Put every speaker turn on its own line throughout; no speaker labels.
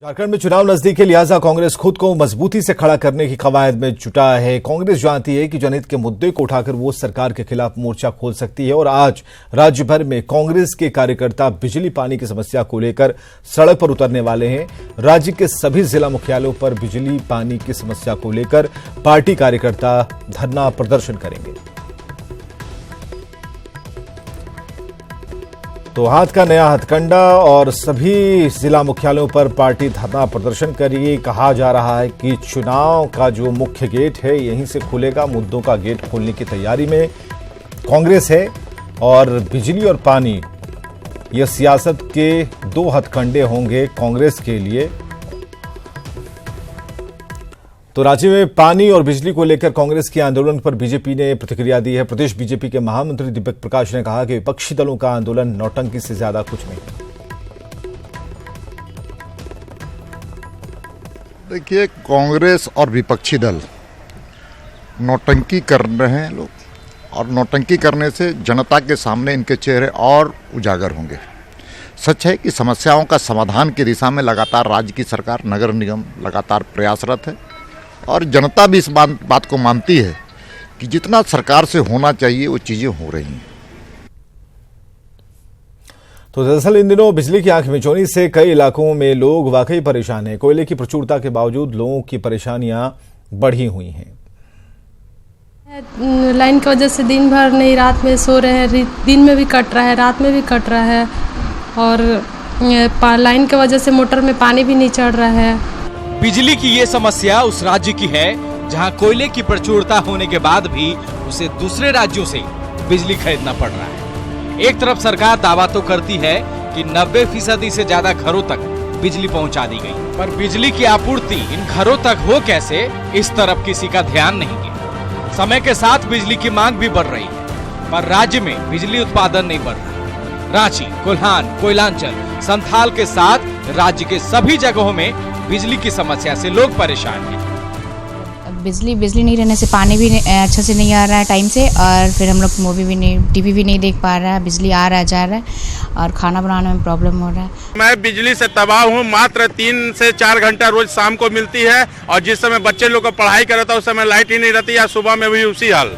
झारखंड में चुनाव नजदीक है, लिहाजा कांग्रेस खुद को मजबूती से खड़ा करने की कवायद में जुटा है। कांग्रेस जानती है कि जनहित के मुद्दे को उठाकर वो सरकार के खिलाफ मोर्चा खोल सकती है और आज राज्य भर में कांग्रेस के कार्यकर्ता बिजली पानी की समस्या को लेकर सड़क पर उतरने वाले हैं। राज्य के सभी जिला मुख्यालयों पर बिजली पानी की समस्या को लेकर पार्टी कार्यकर्ता धरना प्रदर्शन करेंगे। तो हाथ का नया हथकंडा और सभी जिला मुख्यालयों पर पार्टी धरना प्रदर्शन करेगी। कहा जा रहा है कि चुनाव का जो मुख्य गेट है यहीं से खुलेगा। मुद्दों का गेट खोलने की तैयारी में कांग्रेस है और बिजली और पानी ये सियासत के दो हथकंडे होंगे कांग्रेस के लिए। तो राज्य में पानी और बिजली को लेकर कांग्रेस के आंदोलन पर बीजेपी ने प्रतिक्रिया दी है। प्रदेश बीजेपी के महामंत्री दीपक प्रकाश ने कहा कि विपक्षी दलों का आंदोलन नौटंकी से ज्यादा कुछ नहीं।
देखिए, कांग्रेस और विपक्षी दल नौटंकी कर रहे हैं लोग, और नौटंकी करने से जनता के सामने इनके चेहरे और उजागर होंगे। सच है कि समस्याओं का समाधान की दिशा में लगातार राज्य की सरकार, नगर निगम लगातार प्रयासरत है और जनता भी इस बात को मानती है कि जितना सरकार से होना चाहिए वो चीजें हो रही हैं।
तो दरअसल इन दिनों बिजली की आंख मिचौनी से कई इलाकों में लोग वाकई परेशान हैं। कोयले की प्रचुरता के बावजूद लोगों की परेशानियां बढ़ी हुई हैं।
लाइन की वजह से दिन भर नहीं, रात में सो रहे हैं, दिन में भी कट रहा है, रात में भी कट रहा है, और लाइन की वजह से मोटर में पानी भी नहीं चढ़ रहा है।
बिजली की ये समस्या उस राज्य की है जहां कोयले की प्रचुरता होने के बाद भी उसे दूसरे राज्यों से बिजली खरीदना पड़ रहा है। एक तरफ सरकार दावा तो करती है कि 90% से ज्यादा घरों तक बिजली पहुंचा दी गई, पर बिजली की आपूर्ति इन घरों तक हो कैसे, इस तरफ किसी का ध्यान नहीं गया। समय के साथ बिजली की मांग भी बढ़ रही है, पर राज्य में बिजली उत्पादन नहीं बढ़ रहा। रांची, कोल्हान, कोयलांचल, संथाल के साथ राज्य के सभी जगहों में बिजली की समस्या से लोग परेशान हैं।
बिजली नहीं रहने से पानी भी अच्छा से नहीं आ रहा है टाइम से, और फिर हम लोग मूवी भी नहीं, टीवी भी नहीं देख पा रहा है। बिजली आ रहा है, जा रहा है, और खाना बनाने में प्रॉब्लम हो रहा है।
मैं बिजली से तबाह हूँ। मात्र 3 से 4 घंटा रोज शाम को मिलती है, और जिस समय बच्चे लोग को पढ़ाई करता है उस समय लाइट ही नहीं रहती है। सुबह में भी उसी हाल।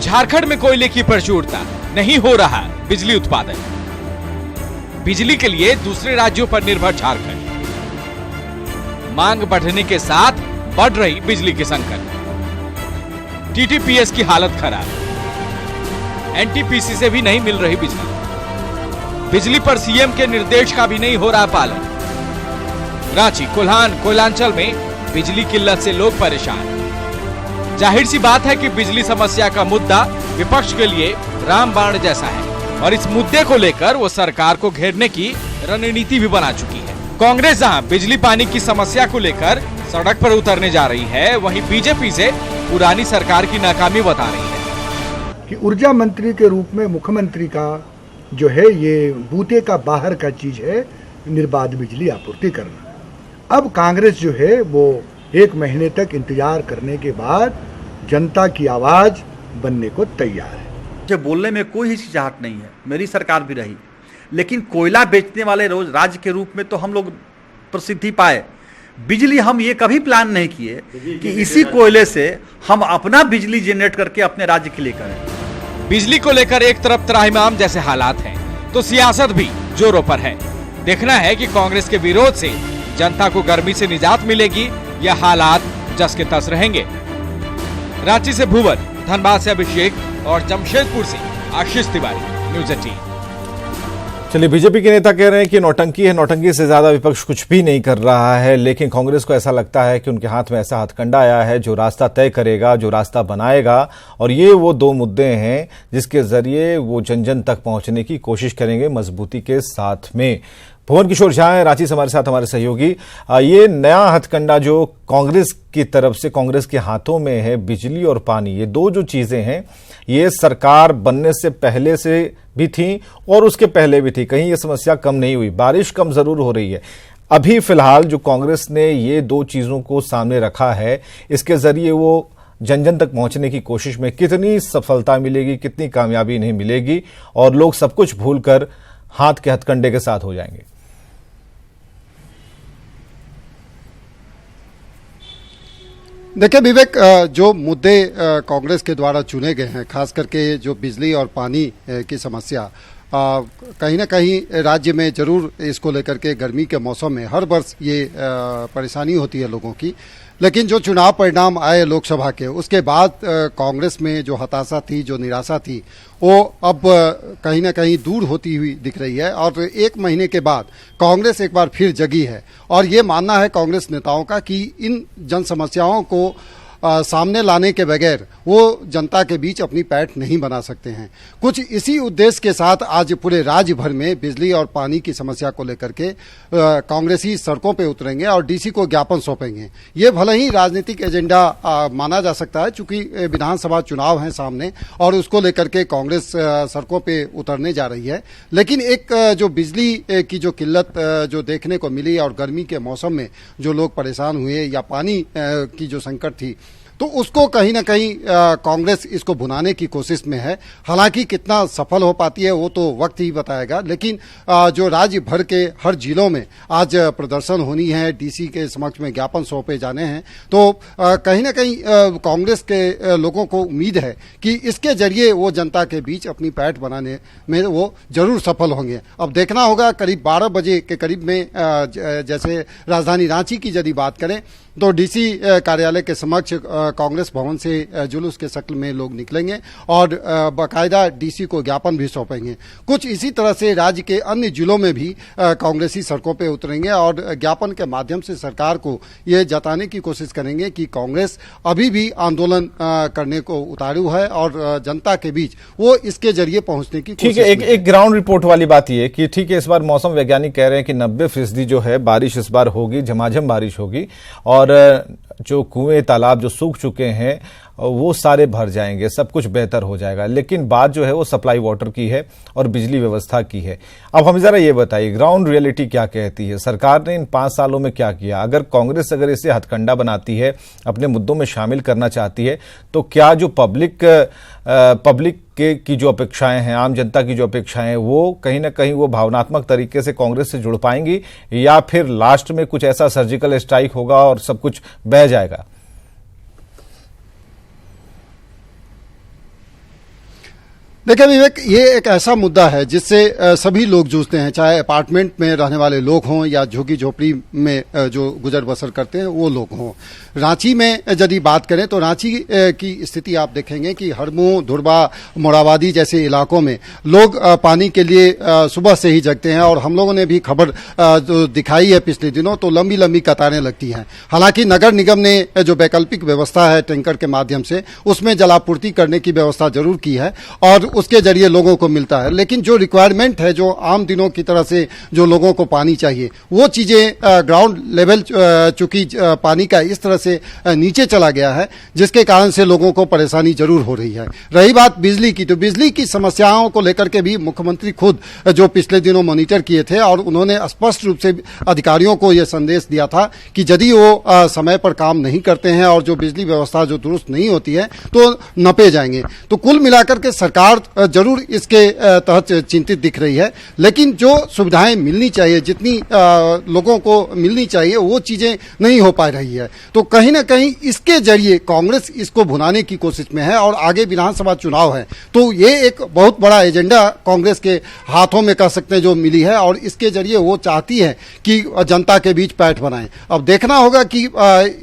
झारखंड में कोयले की प्रचुरता, नहीं हो रहा बिजली उत्पादन। बिजली के लिए दूसरे राज्यों पर निर्भर झारखंड। मांग बढ़ने के साथ बढ़ रही बिजली की संकट। टीटीपीएस की हालत खराब। एनटीपीसी से भी नहीं मिल रही बिजली। बिजली पर सीएम के निर्देश का भी नहीं हो रहा पालन। रांची, कोल्हान, कोयलांचल में बिजली किल्लत से लोग परेशान। जाहिर सी बात है कि बिजली समस्या का मुद्दा विपक्ष के लिए रामबाण जैसा है, और इस मुद्दे को लेकर वो सरकार को घेरने की रणनीति भी बना चुकी है। कांग्रेस जहां बिजली पानी की समस्या को लेकर सड़क पर उतरने जा रही है, वहीं बीजेपी से पुरानी सरकार की नाकामी बता रही है
कि ऊर्जा मंत्री के रूप में मुख्यमंत्री का जो है ये बूते का बाहर का चीज है, निर्बाध बिजली आपूर्ति करना। अब कांग्रेस जो है वो 1 महीने तक इंतजार करने के बाद जनता की आवाज बनने को तैयार है।
मुझे बोलने में कोई हिचकिचाहट नहीं है, मेरी सरकार भी रही, लेकिन कोयला बेचने वाले रोज राज्य के रूप में तो हम लोग प्रसिद्धि पाए। बिजली हम ये कभी प्लान नहीं किए कि इसी कोयले से हम अपना बिजली जनरेट करके अपने राज्य के लिए करें।
बिजली को लेकर एक तरफ त्राहिमाम जैसे हालात हैं, तो सियासत भी जोरों पर है। देखना है कि कांग्रेस के विरोध से जनता को गर्मी से निजात मिलेगी या हालात जस के तस रहेंगे। रांची से भुवन, धनबाद से अभिषेक और जमशेदपुर से आशीष तिवारी, न्यूज़ 18।
चलिए, बीजेपी के नेता कह रहे हैं कि नौटंकी है, नौटंकी से ज्यादा विपक्ष कुछ भी नहीं कर रहा है, लेकिन कांग्रेस को ऐसा लगता है कि उनके हाथ में ऐसा हथकंडा आया है जो रास्ता तय करेगा, जो रास्ता बनाएगा, और ये वो 2 मुद्दे हैं जिसके जरिए वो जन जन तक पहुंचने की कोशिश करेंगे मजबूती के साथ में। भुवन किशोर झा हैं रांची से हमारे साथ, हमारे सहयोगी। ये नया हथकंडा जो कांग्रेस की तरफ से, कांग्रेस के हाथों में है, बिजली और पानी, ये 2 जो चीजें हैं ये सरकार बनने से पहले से भी थी और उसके पहले भी थी। कहीं ये समस्या कम नहीं हुई, बारिश कम जरूर हो रही है। अभी फिलहाल जो कांग्रेस ने ये 2 चीजों को सामने रखा है, इसके जरिए वो जन जन तक पहुंचने की कोशिश में कितनी सफलता मिलेगी, कितनी कामयाबी नहीं मिलेगी, और लोग सब कुछ भूलकर हाथ के हथकंडे के साथ हो जाएंगे।
देखिए विवेक, जो मुद्दे कांग्रेस के द्वारा चुने गए हैं, खास करके जो बिजली और पानी की समस्या, कहीं ना कहीं राज्य में जरूर इसको लेकर के गर्मी के मौसम में हर वर्ष ये परेशानी होती है लोगों की। लेकिन जो चुनाव परिणाम आए लोकसभा के, उसके बाद कांग्रेस में जो हताशा थी, जो निराशा थी, वो अब कहीं ना कहीं दूर होती हुई दिख रही है। और 1 महीने के बाद कांग्रेस एक बार फिर जगी है और ये मानना है कांग्रेस नेताओं का कि इन जन समस्याओं को सामने लाने के बगैर वो जनता के बीच अपनी पैठ नहीं बना सकते हैं। कुछ इसी उद्देश्य के साथ आज पूरे राज्य भर में बिजली और पानी की समस्या को लेकर के कांग्रेसी सड़कों पे उतरेंगे और डीसी को ज्ञापन सौंपेंगे। ये भले ही राजनीतिक एजेंडा माना जा सकता है, चूंकि विधानसभा चुनाव है सामने और उसको लेकर के कांग्रेस सड़कों पे उतरने जा रही है। लेकिन एक जो बिजली की जो किल्लत जो देखने को मिली और गर्मी के मौसम में जो लोग परेशान हुए या पानी की जो संकट थी, तो उसको कहीं ना कहीं कांग्रेस इसको भुनाने की कोशिश में है। हालांकि कितना सफल हो पाती है वो तो वक्त ही बताएगा। लेकिन जो राज्य भर के हर जिलों में आज प्रदर्शन होनी है, डीसी के समक्ष में ज्ञापन सौंपे जाने हैं, तो कहीं ना कहीं कांग्रेस के लोगों को उम्मीद है कि इसके जरिए वो जनता के बीच अपनी पैठ बनाने में वो जरूर सफल होंगे। अब देखना होगा, करीब 12 बजे के करीब में जैसे राजधानी रांची की यदि बात करें तो डीसी कार्यालय के समक्ष कांग्रेस भवन से जुलूस के शक्ल में लोग निकलेंगे और बाकायदा डीसी को ज्ञापन भी सौंपेंगे। कुछ इसी तरह से राज्य के अन्य जिलों में भी कांग्रेसी सड़कों पे उतरेंगे और ज्ञापन के माध्यम से सरकार को ये जताने की कोशिश करेंगे कि कांग्रेस अभी भी आंदोलन करने को उतारू है और जनता के बीच वो इसके जरिए पहुंचने की कोशिश।
ठीक है, एक ग्राउंड रिपोर्ट वाली बात ये कि ठीक है, इस बार मौसम वैज्ञानिक कह रहे हैं कि 90% जो है बारिश इस बार होगी, झमाझम बारिश होगी और जो कुएं तालाब जो सूख चुके हैं वो सारे भर जाएंगे, सब कुछ बेहतर हो जाएगा। लेकिन बात जो है वो सप्लाई वाटर की है और बिजली व्यवस्था की है। अब हम जरा ये बताइए, ग्राउंड रियलिटी क्या कहती है? सरकार ने इन 5 सालों में क्या किया? अगर कांग्रेस इसे हथकंडा बनाती है, अपने मुद्दों में शामिल करना चाहती है, तो क्या जो पब्लिक की जो अपेक्षाएं हैं, आम जनता की जो अपेक्षाएं हैं, वो कहीं ना कहीं वो भावनात्मक तरीके से कांग्रेस से जुड़ पाएंगी या फिर लास्ट में कुछ ऐसा सर्जिकल स्ट्राइक होगा और सब कुछ बह जाएगा?
देखिए विवेक, ये एक ऐसा मुद्दा है जिससे सभी लोग जूझते हैं, चाहे अपार्टमेंट में रहने वाले लोग हों या झुग्गी झोपड़ी में जो गुजर बसर करते हैं वो लोग हों। रांची में यदि बात करें तो रांची की स्थिति आप देखेंगे कि हरमू, धुरबा, मोराबादी जैसे इलाकों में लोग पानी के लिए सुबह से ही जगते हैं और हम लोगों ने भी खबर जो दिखाई है पिछले दिनों, तो लंबी लंबी कतारें लगती हैं। हालांकि नगर निगम ने जो वैकल्पिक व्यवस्था है टैंकर के माध्यम से, उसमें जलापूर्ति करने की व्यवस्था जरूर की है और उसके जरिए लोगों को मिलता है। लेकिन जो रिक्वायरमेंट है, जो आम दिनों की तरह से जो लोगों को पानी चाहिए, वो चीजें ग्राउंड लेवल चूंकि पानी का इस तरह से नीचे चला गया है, जिसके कारण से लोगों को परेशानी जरूर हो रही है। रही बात बिजली की, तो बिजली की समस्याओं को लेकर के भी मुख्यमंत्री खुद जो पिछले दिनों मॉनिटर किए थे और उन्होंने स्पष्ट रूप से अधिकारियों को यह संदेश दिया था कि यदि वो समय पर काम नहीं करते हैं और जो बिजली व्यवस्था जो दुरुस्त नहीं होती है तो नपे जाएंगे। तो कुल मिलाकर के सरकार जरूर इसके तहत चिंतित दिख रही है, लेकिन जो सुविधाएं मिलनी चाहिए, जितनी लोगों को मिलनी चाहिए, वो चीजें नहीं हो पा रही है। तो कहीं ना कहीं इसके जरिए कांग्रेस इसको भुनाने की कोशिश में है और आगे विधानसभा चुनाव है, तो ये एक बहुत बड़ा एजेंडा कांग्रेस के हाथों में कह सकते हैं जो मिली है और इसके जरिए वो चाहती है कि जनता के बीच पैठ बनाए। अब देखना होगा कि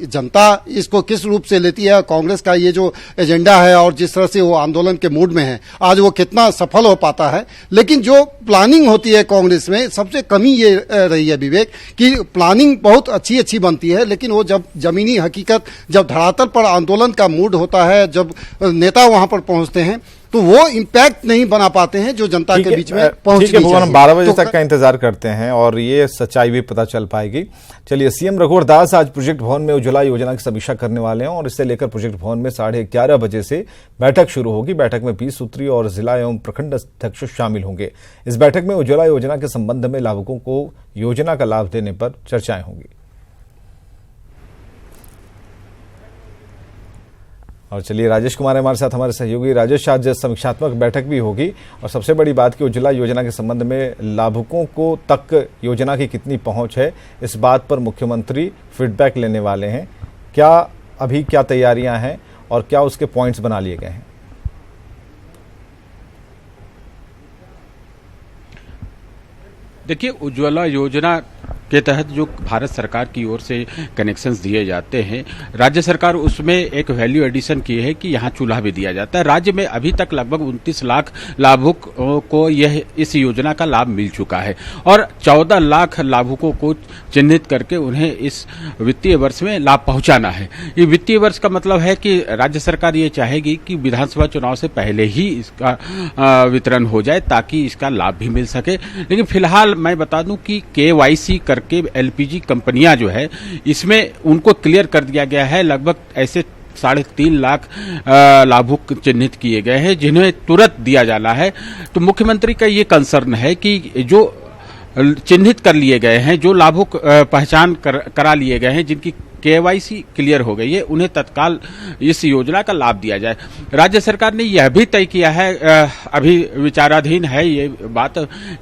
जनता इसको किस रूप से लेती है। कांग्रेस का ये जो एजेंडा है और जिस तरह से वो आंदोलन के मूड में है, आज वो कितना सफल हो पाता है। लेकिन जो प्लानिंग होती है कांग्रेस में, सबसे कमी ये रही है विवेक कि प्लानिंग बहुत अच्छी बनती है, लेकिन वो जब जमीनी हकीकत, जब धरातल पर आंदोलन का मूड होता है, जब नेता वहां पर पहुंचते हैं, तो वो इम्पैक्ट नहीं बना पाते हैं जो जनता के बीच में पहुंचनी चाहिए।
हम 12 बजे तक का इंतजार करते हैं और ये सच्चाई भी पता चल पाएगी। चलिए, सीएम रघुवर दास आज प्रोजेक्ट भवन में उज्ज्वला योजना की समीक्षा करने वाले हैं और इससे लेकर प्रोजेक्ट भवन में 11:30 बजे से बैठक शुरू होगी। बैठक में 20 सूत्री और जिला एवं प्रखंड अध्यक्ष शामिल होंगे। इस बैठक में उज्ज्वला योजना के संबंध में लाभुकों को योजना का लाभ देने पर चर्चाएं होंगी। और चलिए, राजेश कुमार हमारे साथ, हमारे सहयोगी राजेश। आज समीक्षात्मक बैठक भी होगी और सबसे बड़ी बात कि उज्ज्वला योजना के संबंध में लाभुकों को तक योजना की कितनी पहुंच है, इस बात पर मुख्यमंत्री फीडबैक लेने वाले हैं। क्या अभी क्या तैयारियां हैं और क्या उसके पॉइंट्स बना लिए गए हैं?
देखिए, उज्ज्वला योजना के तहत जो भारत सरकार की ओर से कनेक्शंस दिए जाते हैं, राज्य सरकार उसमें एक वैल्यू एडिशन की है कि यहाँ चूल्हा भी दिया जाता है। राज्य में अभी तक लगभग 29 लाख लाभुकों को यह इस योजना का लाभ मिल चुका है और 14 लाख लाभुकों को चिन्हित करके उन्हें इस वित्तीय वर्ष में लाभ पहुंचाना है। ये वित्तीय वर्ष का मतलब है कि राज्य सरकार ये चाहेगी कि विधानसभा चुनाव से पहले ही इसका वितरण हो जाए ताकि इसका लाभ भी मिल सके। लेकिन फिलहाल मैं बता दूं कि KYC करके LPG कंपनियां जो है इसमें उनको क्लियर कर दिया गया है। लगभग ऐसे 3.5 लाख लाभुक चिन्हित किए गए हैं जिन्हें तुरंत दिया जाना है। तो मुख्यमंत्री का ये कंसर्न है कि जो चिन्हित कर लिए गए हैं, जो लाभुक पहचान करा लिए गए हैं, जिनकी KYC क्लियर हो गई है, उन्हें तत्काल इस योजना का लाभ दिया जाए। राज्य सरकार ने यह भी तय किया है, अभी विचाराधीन है ये बात,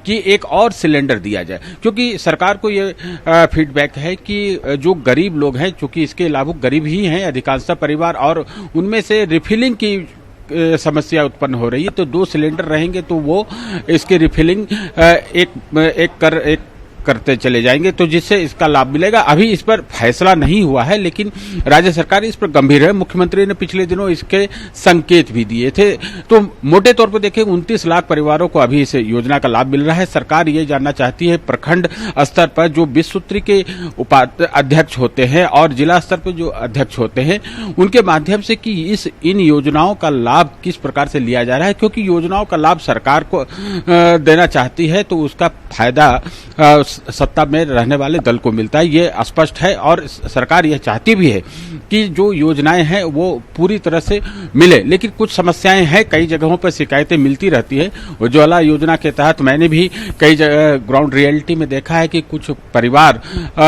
कि एक और सिलेंडर दिया जाए, क्योंकि सरकार को ये फीडबैक है कि जो गरीब लोग हैं, चूंकि इसके लाभुक गरीब ही हैं अधिकांशतः परिवार, और उनमें से रिफिलिंग की समस्या उत्पन्न हो रही है। तो 2 सिलेंडर रहेंगे तो वो इसके रिफिलिंग एक करते चले जाएंगे, तो जिससे इसका लाभ मिलेगा। अभी इस पर फैसला नहीं हुआ है, लेकिन राज्य सरकार इस पर गंभीर है। मुख्यमंत्री ने पिछले दिनों इसके संकेत भी दिए थे। तो मोटे तौर पर देखें 29 लाख परिवारों को अभी इस योजना का लाभ मिल रहा है। सरकार ये जानना चाहती है प्रखंड स्तर पर जो 20 सूत्री के अध्यक्ष होते हैं और जिला स्तर पर जो अध्यक्ष होते हैं, उनके माध्यम से कि इन योजनाओं का लाभ किस प्रकार से लिया जा रहा है, क्योंकि योजनाओं का लाभ सरकार को देना चाहती है तो उसका फायदा सत्ता में रहने वाले दल को मिलता है, ये स्पष्ट है। और सरकार यह चाहती भी है कि जो योजनाएं हैं वो पूरी तरह से मिले, लेकिन कुछ समस्याएं हैं, कई जगहों पर शिकायतें मिलती रहती है। उज्ज्वला योजना के तहत मैंने भी कई जगह ग्राउंड रियलिटी में देखा है कि कुछ परिवार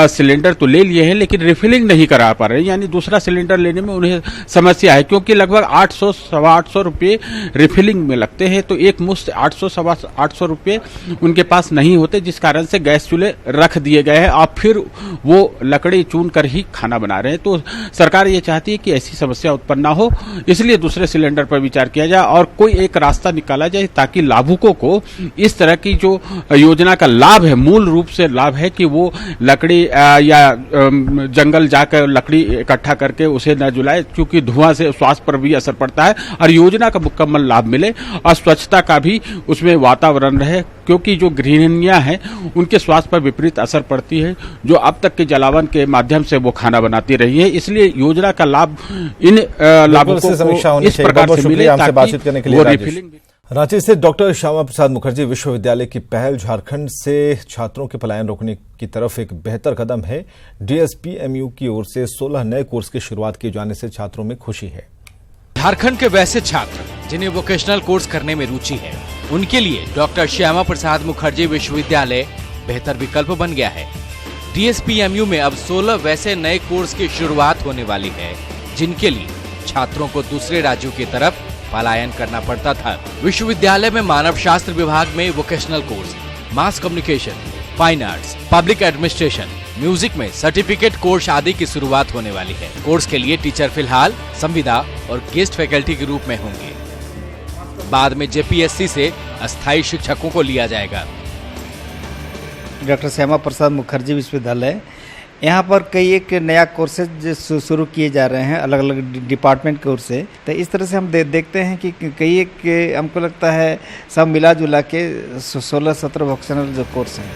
सिलेंडर तो ले लिए हैं लेकिन रिफिलिंग नहीं करा पा रहे, यानी दूसरा सिलेंडर लेने में उन्हें समस्या है, क्योंकि लगभग 800-850 रुपये रिफिलिंग में लगते हैं। तो एक मुश्त 800-850 रुपये उनके पास नहीं होते, जिस कारण से गैस चूल्हे रख दिए गए हैं और फिर वो लकड़ी चुन कर ही खाना बना रहे हैं। तो सरकार ये चाहती है कि ऐसी समस्या उत्पन्न ना हो, इसलिए दूसरे सिलेंडर पर विचार किया जाए और कोई एक रास्ता निकाला जाए ताकि लाभुकों को इस तरह की जो योजना का लाभ है, मूल रूप से लाभ है कि वो लकड़ी या जंगल जाकर लकड़ी इकट्ठा करके उसे न जलाए, क्योंकि धुआं से स्वास्थ्य पर भी असर पड़ता है, और योजना का मुकम्मल लाभ मिले और स्वच्छता का भी उसमें वातावरण रहे, क्योंकि जो गृहिणियां हैं उनके स्वास्थ्य पर विपरीत असर पड़ती है, जो अब तक के जलावन के माध्यम से वो खाना बनाती रही है। इसलिए योजना का लाभ इन लाभुकों को इस प्रकार से मिले ताकि वो रिफिलिंग।
रांची से डॉक्टर श्यामा प्रसाद मुखर्जी विश्वविद्यालय की पहल झारखंड से छात्रों के पलायन रोकने की तरफ एक बेहतर कदम है। DSP-MU की ओर से 16 नए कोर्स की शुरुआत किए जाने से छात्रों में खुशी है।
झारखंड के वैसे छात्र जिन्हें वोकेशनल कोर्स करने में रुचि है, उनके लिए डॉक्टर श्यामा प्रसाद मुखर्जी विश्वविद्यालय बेहतर विकल्प बन गया है। DSP-MU में अब 16 वैसे नए कोर्स की शुरुआत होने वाली है, जिनके लिए छात्रों को दूसरे राज्यों की तरफ पलायन करना पड़ता था। विश्वविद्यालय में मानव शास्त्र विभाग में vocational course, mass communication, fine arts, public administration, music में सर्टिफिकेट कोर्स आदि की शुरुआत होने वाली है। कोर्स के लिए टीचर फिलहाल संविदा और गेस्ट फैकल्टी के रूप में होंगे। बाद में JPSC से अस्थायी शिक्षकों को लिया जाएगा।
डॉक्टर श्यामा प्रसाद मुखर्जी विश्वविद्यालय, यहाँ पर कई एक नया कोर्सेज शुरू किए जा रहे हैं, अलग अलग डिपार्टमेंट की ओर से। तो इस तरह से हम देखते हैं कि कई एक हमको लगता है सब मिला जुला के 16-17 वोकेशनल जो कोर्स हैं।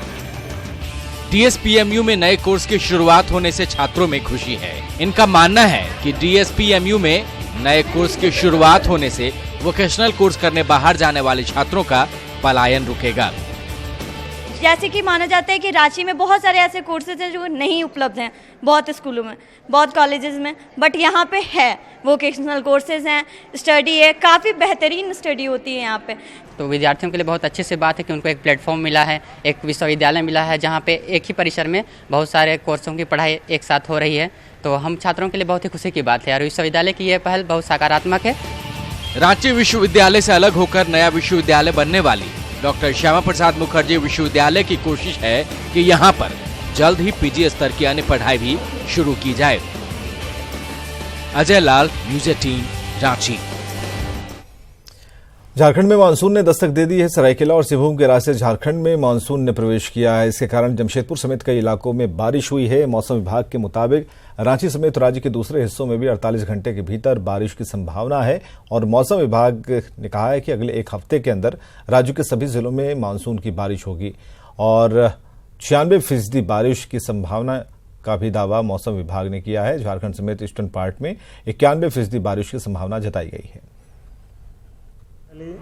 DSP-MU में नए कोर्स की शुरुआत होने से छात्रों में खुशी है। इनका मानना है कि DSP-MU में नए कोर्स की शुरुआत होने से वोकेशनल कोर्स करने बाहर जाने वाले छात्रों का पलायन रुकेगा।
जैसे कि माना जाता है कि रांची में बहुत सारे ऐसे कोर्सेज हैं जो नहीं उपलब्ध हैं, बहुत स्कूलों में, बहुत कॉलेजेस में, बट यहाँ पे है। वोकेशनल कोर्सेज हैं, स्टडी है, काफ़ी बेहतरीन स्टडी होती है यहाँ पे।
तो विद्यार्थियों के लिए बहुत अच्छे से बात है कि उनको एक प्लेटफॉर्म मिला है, एक विश्वविद्यालय मिला है जहाँ पे एक ही परिसर में बहुत सारे कोर्सों की पढ़ाई एक साथ हो रही है। तो हम छात्रों के लिए बहुत ही खुशी की बात है और विश्वविद्यालय की यह पहल बहुत सकारात्मक है।
रांची विश्वविद्यालय से अलग होकर नया विश्वविद्यालय बनने वाली डॉक्टर श्यामा प्रसाद मुखर्जी विश्वविद्यालय की कोशिश है कि यहाँ पर जल्द ही PG स्तर की अन्य पढ़ाई भी शुरू की जाए। अजय लाल, न्यूज़ 18, रांची।
झारखंड में मानसून ने दस्तक दे दी है। सरायकेला और सिंहभूम के रास्ते झारखंड में मानसून ने प्रवेश किया है। इसके कारण जमशेदपुर समेत कई इलाकों में बारिश हुई है। मौसम विभाग के मुताबिक रांची समेत राज्य के दूसरे हिस्सों में भी 48 घंटे के भीतर बारिश की संभावना है और मौसम विभाग ने कहा है कि अगले एक हफ्ते के अंदर राज्य के सभी जिलों में मानसून की बारिश होगी और 96% बारिश की संभावना का भी दावा मौसम विभाग ने किया है। झारखंड समेत ईस्टर्न पार्ट में 91% बारिश की संभावना जताई गई है।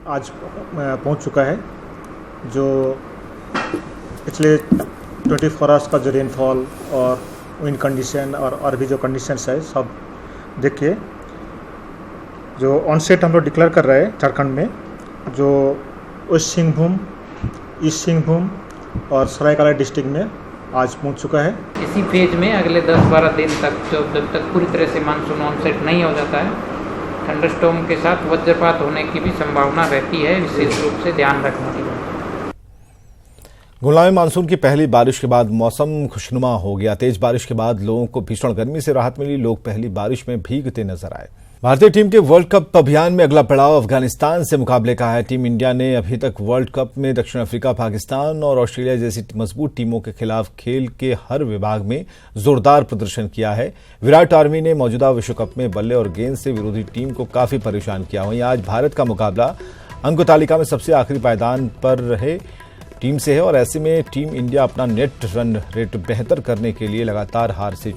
आज पहुंच चुका है। जो पिछले 24 आवर्स का जो रेनफॉल और विंड कंडीशन और भी जो कंडीशंस है सब देख के जो ऑनसेट हम लोग डिक्लेयर कर रहे हैं झारखंड में, जो वेस्ट सिंहभूम, ईस्ट सिंहभूम और सरायकेला डिस्ट्रिक्ट में आज पहुंच चुका है।
इसी फेज में अगले 10-12 दिन तक जब तक पूरी तरह से मानसून ऑनसेट नहीं हो जाता है, थंडरस्टॉर्म के साथ वज्रपात होने की भी संभावना रहती है। विशेष रूप से ध्यान रखने की बात।
गुमला में मानसून की पहली बारिश के बाद मौसम खुशनुमा हो गया। तेज बारिश के बाद लोगों को भीषण गर्मी से राहत मिली। लोग पहली बारिश में भीगते नजर आए। भारतीय टीम के वर्ल्ड कप अभियान में अगला पड़ाव अफगानिस्तान से मुकाबले का है। टीम इंडिया ने अभी तक वर्ल्ड कप में दक्षिण अफ्रीका, पाकिस्तान और ऑस्ट्रेलिया जैसी मजबूत टीमों के खिलाफ खेल के हर विभाग में जोरदार प्रदर्शन किया है। विराट आर्मी ने मौजूदा विश्व कप में बल्ले और गेंद से विरोधी टीम को काफी परेशान किया। वहीं आज भारत का मुकाबला अंक तालिका में सबसे आखिरी पायदान पर रहे टीम से है और ऐसे में टीम इंडिया अपना नेट रन रेट बेहतर करने के लिए लगातार हार से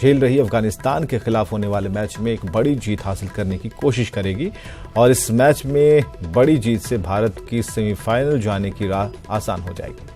झेल रही अफगानिस्तान के खिलाफ होने वाले मैच में एक बड़ी जीत हासिल करने की कोशिश करेगी और इस मैच में बड़ी जीत से भारत की सेमीफाइनल जाने की राह आसान हो जाएगी।